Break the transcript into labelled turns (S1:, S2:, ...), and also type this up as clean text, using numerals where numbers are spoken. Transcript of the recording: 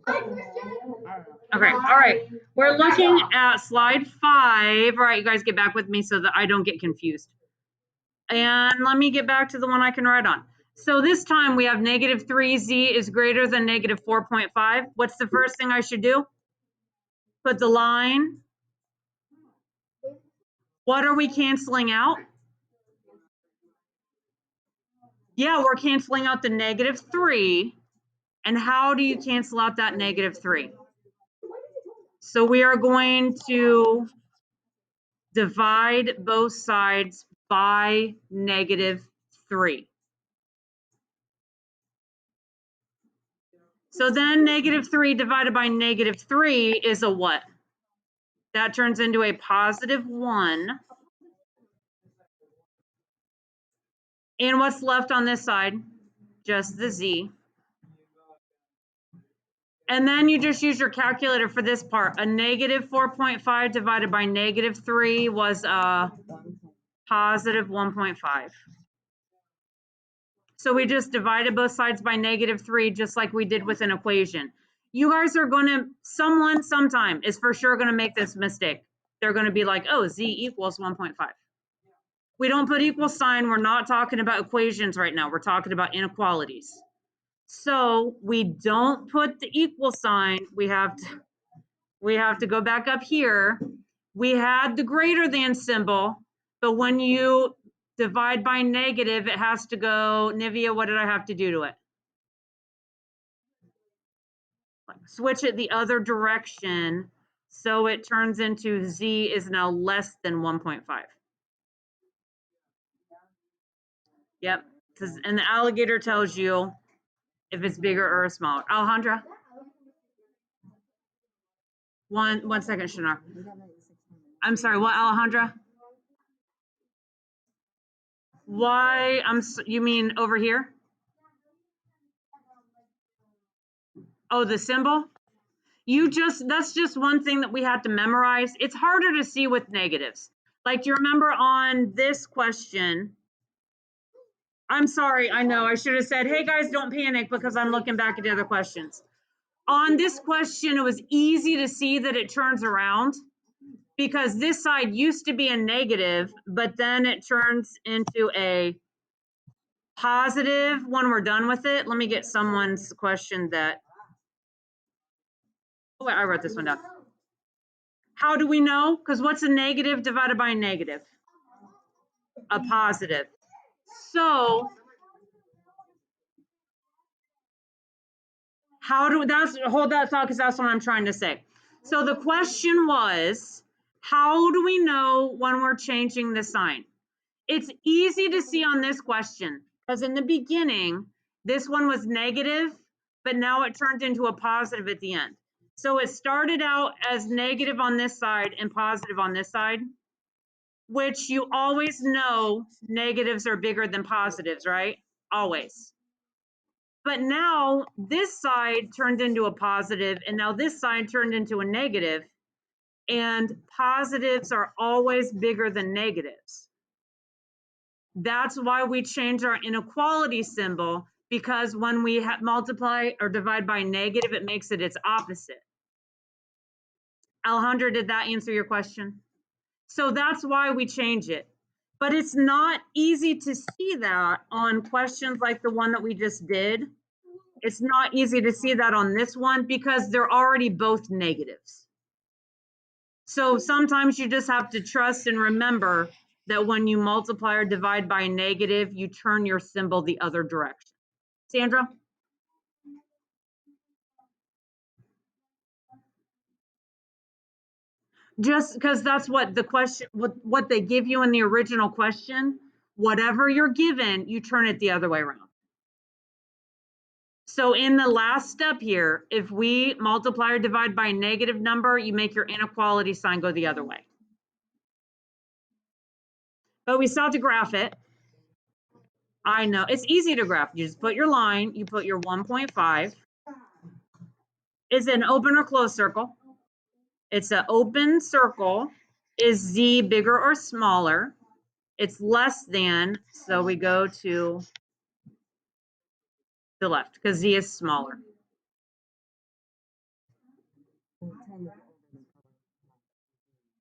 S1: Okay, all right. We're looking at slide 5. All right, you guys get back with me so that I don't get confused. And let me get back to the one I can write on. So this time we have negative 3z is greater than negative 4.5. What's the first thing I should do? Put the line. What are we canceling out? Yeah, we're canceling out the negative 3. And how do you cancel out that negative 3? So we are going to divide both sides by negative 3. So then negative 3 divided by negative 3 is a what? That turns into a positive 1. And what's left on this side? Just the z. And then you just use your calculator for this part. A negative 4.5 divided by negative 3 was a positive 1.5. So we just divided both sides by negative 3, just like we did with an equation. You guys are going to, sometime is for sure going to make this mistake. They're going to be like, oh, z equals 1.5. We don't put equal sign. We're not talking about equations right now. We're talking about inequalities. So we don't put the equal sign. We have to go back up here. We had the greater than symbol, but when you divide by negative, it has to go, Nivea, what did I have to do to it? Switch it the other direction, so it turns into z is now less than 1.5. Yep, and the alligator tells you if it's bigger or smaller. Alejandra? One second, Shinar. I'm sorry, what, Alejandra? Why, you mean over here? Oh, the symbol? That's just one thing that we have to memorize. It's harder to see with negatives. Like, do you remember on this question? I'm sorry, I know, I should have said, hey guys, don't panic because I'm looking back at the other questions. On this question, it was easy to see that it turns around because this side used to be a negative, but then it turns into a positive when we're done with it. Let me get someone's question that, oh, I wrote this one down. How do we know? Because what's a negative divided by a negative? A positive. So how do that's hold that thought because that's what I'm trying to say. So the question was, how do we know when we're changing the sign? It's easy to see on this question because in the beginning, this one was negative, but now it turned into a positive at the end. So it started out as negative on this side and positive on this side, which you always know negatives are bigger than positives, right? Always. But now this side turned into a positive, and now this side turned into a negative, and positives are always bigger than negatives. That's why we change our inequality symbol, because when we multiply or divide by negative, it makes it its opposite. Alejandra, did that answer your question? So that's why we change it. But it's not easy to see that on questions like the one that we just did. It's not easy to see that on this one because they're already both negatives. So sometimes you just have to trust and remember that when you multiply or divide by a negative, you turn your symbol the other direction. Sandra? Just because that's what the question, what they give you in the original question, whatever you're given, you turn it the other way around. So in the last step here, if we multiply or divide by a negative number, you make your inequality sign go the other way. But we still have to graph it. I know, it's easy to graph. You just put your line, you put your 1.5. Is it an open or closed circle? It's an open circle. Is z bigger or smaller? It's less than, so we go to the left because z is smaller.